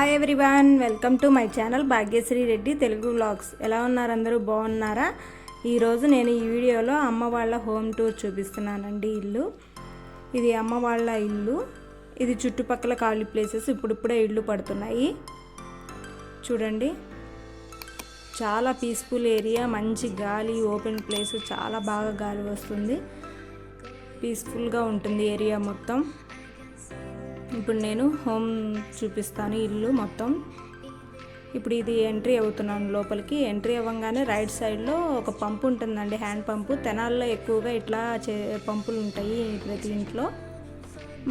Hi everyone, welcome to my channel Bhagyashri Reddy Telugu vlogs. ఎలా ఉన్నారు అందరూ? బాగున్నారా? ఈరోజు నేను ఈ వీడియోలో అమ్మ వాళ్ళ హోమ్ టూర్ చూపిస్తున్నానండి. ఇది అమ్మ వాళ్ళ ఇల్లు. ఇది చుట్టుపక్కల ఖాళీ ప్లేసెస్, ఇప్పుడిప్పుడే ఇళ్ళు పడుతున్నాయి. చూడండి, చాలా పీస్ఫుల్ ఏరియా, మంచి గాలి, ఓపెన్ ప్లేస్, చాలా బాగా గాలి వస్తుంది, పీస్ఫుల్గా ఉంటుంది ఏరియా మొత్తం. ఇప్పుడు నేను హోమ్ చూపిస్తాను, ఇల్లు మొత్తం. ఇప్పుడు ఇది ఎంట్రీ అవుతున్నాను లోపలికి. ఎంట్రీ అవ్వగానే రైట్ సైడ్లో ఒక పంపు ఉంటుందండి, హ్యాండ్ పంపు. తెనాల్లో ఎక్కువగా ఇట్లా పంపులు ఉంటాయి ప్రతి ఇంట్లో.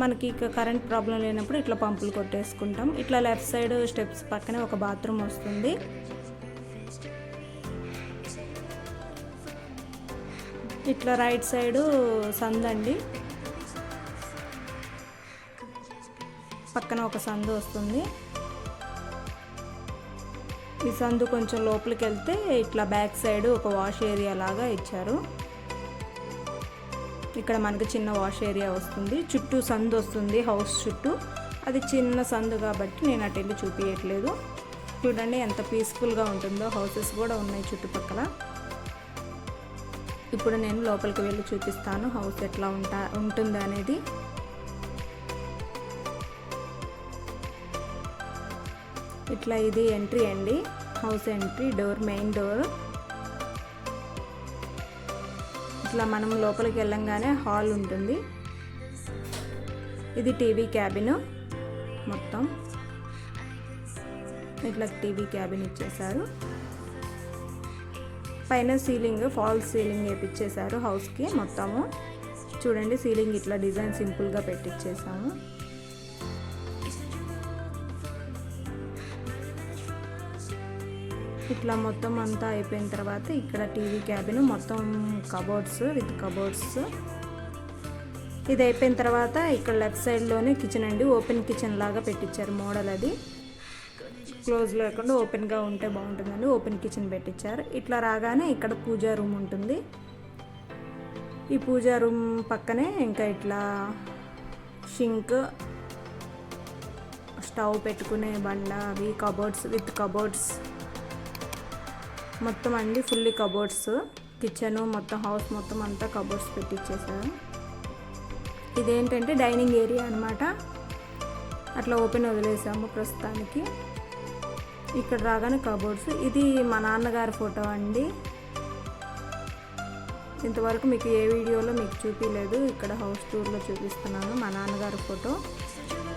మనకి ఇక కరెంట్ ప్రాబ్లం లేనప్పుడు ఇట్లా పంపులు కొట్టేసుకుంటాం. ఇట్లా లెఫ్ట్ సైడ్ స్టెప్స్ పక్కనే ఒక బాత్రూమ్ వస్తుంది. ఇట్లా రైట్ సైడు సందండి, పక్కన ఒక సందు వస్తుంది. ఈ సందు కొంచెం లోపలికి వెళ్తే ఇట్లా బ్యాక్ సైడ్ ఒక వాష్ ఏరియా లాగా ఇచ్చారు. ఇక్కడ మనకి చిన్న వాష్ ఏరియా వస్తుంది. చుట్టూ సందు వస్తుంది హౌస్ చుట్టూ. అది చిన్న సందు కాబట్టి నేను అటు వెళ్ళి చూపించట్లేదు. చూడండి ఎంత పీస్ఫుల్గా ఉంటుందో. హౌసెస్ కూడా ఉన్నాయి చుట్టుపక్కల. ఇప్పుడు నేను లోపలికి వెళ్ళి చూపిస్తాను హౌస్ ఎట్లా ఉంటుంది అనేది. ఇట్లా ఇది ఎంట్రీ అండి, house entry door, main door. ఇట్లా మనం లోపలికి వెళ్ళంగానే హాల్ ఉంటుంది. ఇది టీవీ క్యాబిన్ మొత్తం. ఇట్లా టీవీ క్యాబిన్ ఇచ్చేసారు. పైన సీలింగ్, ఫాల్స్ సీలింగ్ వేపించేశారు హౌస్కి మొత్తము. చూడండి, సీలింగ్ ఇట్లా డిజైన్ సింపుల్గా పెట్టించేసాము. ఇట్లా మొత్తం అంతా అయిపోయిన తర్వాత ఇక్కడ టీవీ క్యాబిన్, మొత్తం కబోర్డ్స్ విత్ కబోర్డ్స్. ఇది అయిపోయిన తర్వాత ఇక్కడ లెఫ్ట్ సైడ్లోనే కిచెన్ అండి. ఓపెన్ కిచెన్ లాగా పెట్టించారు మోడల్. అది క్లోజ్ లేకుండా ఓపెన్గా ఉంటే బాగుంటుందండి. ఓపెన్ కిచెన్ పెట్టించారు. ఇట్లా రాగానే ఇక్కడ పూజా రూమ్ ఉంటుంది. ఈ పూజా రూమ్ పక్కనే ఇంకా ఇట్లా షింక్, స్టవ్ పెట్టుకునే బండ, అవి కబోర్డ్స్ విత్ కబోర్డ్స్ మొత్తం అండి. Fully cupboards. కిచెను మొత్తం, హౌస్ మొత్తం అంతా కబోర్డ్స్ పెట్టించేసారు. ఇదేంటంటే డైనింగ్ ఏరియా అనమాట. అట్లా ఓపెన్ వదిలేసాము ప్రస్తుతానికి. ఇక్కడ రాగానే కబోర్డ్స్. ఇది మా నాన్నగారి ఫోటో అండి. ఇంతవరకు మీకు ఏ వీడియోలో మీకు చూపించలేదు, ఇక్కడ హౌస్ టూర్లో చూపిస్తున్నాను మా నాన్నగారి ఫోటో.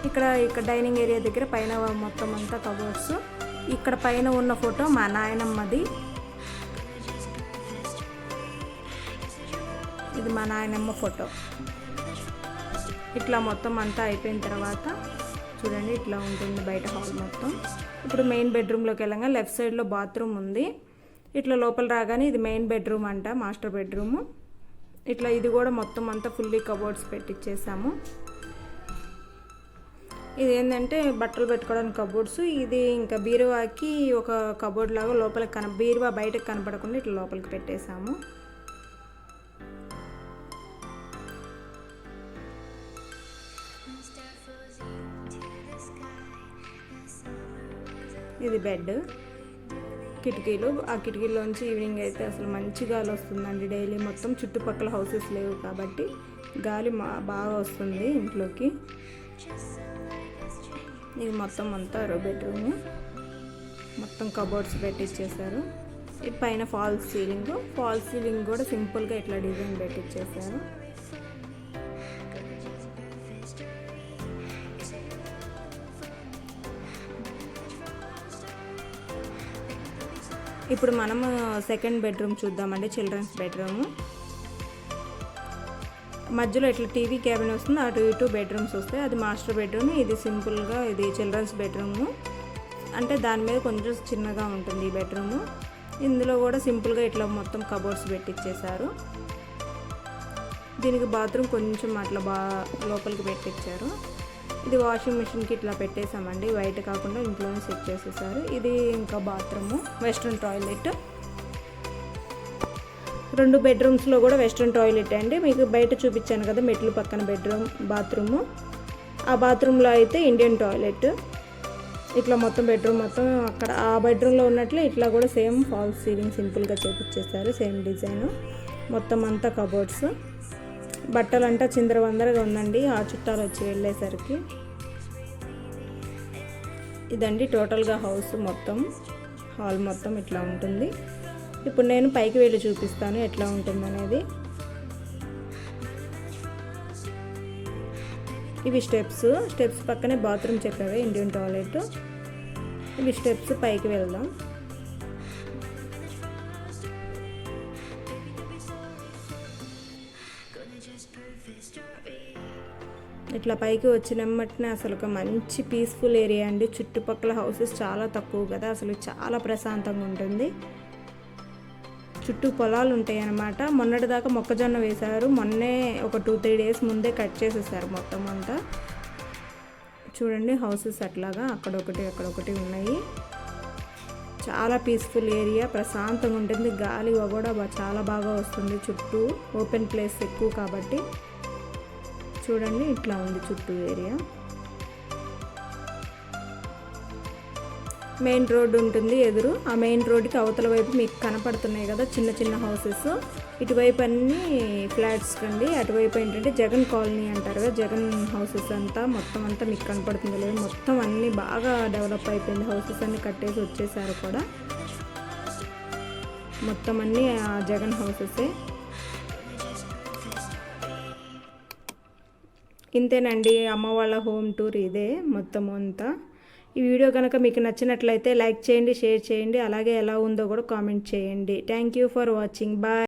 ఇక్కడ డైనింగ్ ఏరియా దగ్గర పైన మొత్తం అంతా కబోర్డ్స్. ఇక్కడ పైన ఉన్న ఫోటో మా నాయనమ్మది. ఇది మా నాయనమ్మ ఫోటో. ఇట్లా మొత్తం అంతా అయిపోయిన తర్వాత చూడండి ఇట్లా ఉంటుంది బయట హాల్ మొత్తం. ఇప్పుడు మెయిన్ బెడ్రూమ్లోకి వెళ్ళగా లెఫ్ట్ సైడ్లో బాత్రూమ్ ఉంది. ఇట్లా లోపల రాగానే ఇది మెయిన్ బెడ్రూమ్ అంట, మాస్టర్ బెడ్రూము. ఇట్లా ఇది కూడా మొత్తం అంతా ఫుల్లీ కబోర్డ్స్ పెట్టించేసాము. ఇది ఏంటంటే బట్టలు పెట్టుకోవడానికి కబోర్డ్స్. ఇది ఇంకా బీరువాకి ఒక కబోర్డ్ లాగా లోపలికి బీరువా బయటకు కనపడకుండా ఇట్లా లోపలికి పెట్టేసాము. ఇది బెడ్, కిటికీలు. ఆ కిటికీలోంచి ఈవినింగ్ అయితే అసలు మంచి గాలి వస్తుందండి డైలీ. మొత్తం చుట్టుపక్కల హౌసెస్ లేవు కాబట్టి గాలి బాగా వస్తుంది ఇంట్లోకి. ఇది మొత్తం అంతా బెడ్రూమ్. మొత్తం కబోర్డ్స్ పెట్టించేసారు. ఇది పైన ఫాల్స్ సీలింగ్ కూడా సింపుల్గా ఇట్లా డిజైన్ పెట్టించేసారు. ఇప్పుడు మనం సెకండ్ బెడ్రూమ్ చూద్దామండి, చిల్డ్రన్స్ బెడ్రూమ్. మధ్యలో ఇట్లా టీవీ క్యాబిన్ వస్తుంది, అటు ఇటు బెడ్రూమ్స్ వస్తాయి. అది మాస్టర్ బెడ్రూమ్. ఇది సింపుల్గా ఇది చిల్డ్రన్స్ బెడ్రూమ్. అంటే దాని మీద కొంచెం చిన్నగా ఉంటుంది ఈ బెడ్రూమ్. ఇందులో కూడా సింపుల్గా ఇట్లా మొత్తం కబోర్డ్స్ పెట్టించేశారు. దీనికి బాత్రూమ్ కొంచెం అట్లా లోపలికి పెట్టించారు. ఇది వాషింగ్ మిషన్కి ఇట్లా పెట్టేసామండి, వైట్ కాకుండా ఇంట్లోనే సెట్ చేసేసారు. ఇది ఇంకా బాత్రూము, వెస్ట్రన్ టాయిలెట్. 2 బెడ్రూమ్స్లో కూడా వెస్ట్రన్ టాయిలెట్ అండి. మీకు బయట చూపించాను కదా మెట్లు పక్కన బాత్రూము. ఆ బాత్రూంలో అయితే ఇండియన్ టాయిలెట్. ఇట్లా మొత్తం బెడ్రూమ్ మొత్తం అక్కడ ఆ బెడ్రూమ్లో ఉన్నట్లే ఇట్లా కూడా సేమ్ ఫాల్స్ సీలింగ్ సింపుల్గా చేపించేస్తారు, సేమ్ డిజైన్. మొత్తం అంతా కబోర్డ్స్. బట్టలంతా చిందరవందరగా ఉందండి ఆ చుట్టాలు వచ్చి వెళ్ళేసరికి. ఇదండి టోటల్గా హౌస్ మొత్తం, హాల్ మొత్తం ఇట్లా ఉంటుంది. ఇప్పుడు నేను పైకి వెళ్ళి చూపిస్తాను ఎట్లా ఉంటుందనేది. ఇవి స్టెప్స్ పక్కనే బాత్రూమ్ చెప్పావే, ఇండియన్ టాయిలెట్. ఇవి స్టెప్స్, పైకి వెళ్దాం. ఇట్లా పైకి వచ్చినమ్మటనే అసలు ఒక మంచి పీస్ఫుల్ ఏరియా అండి. చుట్టుపక్కల హౌసెస్ చాలా తక్కువ కదా, అసలు చాలా ప్రశాంతంగా ఉంటుంది. చుట్టూ పొలాలు ఉంటాయి అన్నమాట. మొన్నటిదాకా మొక్కజొన్న వేశారు, మొన్నే ఒక 2-3 డేస్ ముందే కట్ చేసేసారు మొత్తం అంతా. చూడండి హౌసెస్ అట్లాగా అక్కడొకటి ఉన్నాయి. చాలా పీస్ఫుల్ ఏరియా, ప్రశాంతంగా ఉంటుంది. గాలి కూడా చాలా బాగా వస్తుంది. చుట్టూ ఓపెన్ ప్లేస్ ఎక్కువ కాబట్టి. చూడండి ఇట్లా ఉంది చుట్టూ ఏరియా. మెయిన్ రోడ్డు ఉంటుంది ఎదురు. ఆ మెయిన్ రోడ్డుకి అవతల వైపు మీకు కనపడుతున్నాయి కదా చిన్న చిన్న హౌసెస్. ఇటువైపు అన్నీ ఫ్లాట్స్ కండి, అటువైపు ఏంటంటే జగన్ కాలనీ అంటారు కదా, జగన్ హౌసెస్ అంతా మొత్తం అంతా మీకు కనపడుతుంది లేదు. మొత్తం అన్నీ బాగా డెవలప్ అయిపోయింది, హౌసెస్ అన్నీ కట్టేసి వచ్చేసారు కూడా. మొత్తం అన్నీ ఆ జగన్ హౌసెసే. ఇంతేనండి అమ్మ వాళ్ళ హోమ్ టూర్ ఇదే మొత్తం అంతా. ఈ వీడియో కనుక మీకు నచ్చినట్లయితే లైక్ చేయండి, షేర్ చేయండి, అలాగే ఎలా ఉందో కూడా కామెంట్ చేయండి. Thank you for watching. Bye.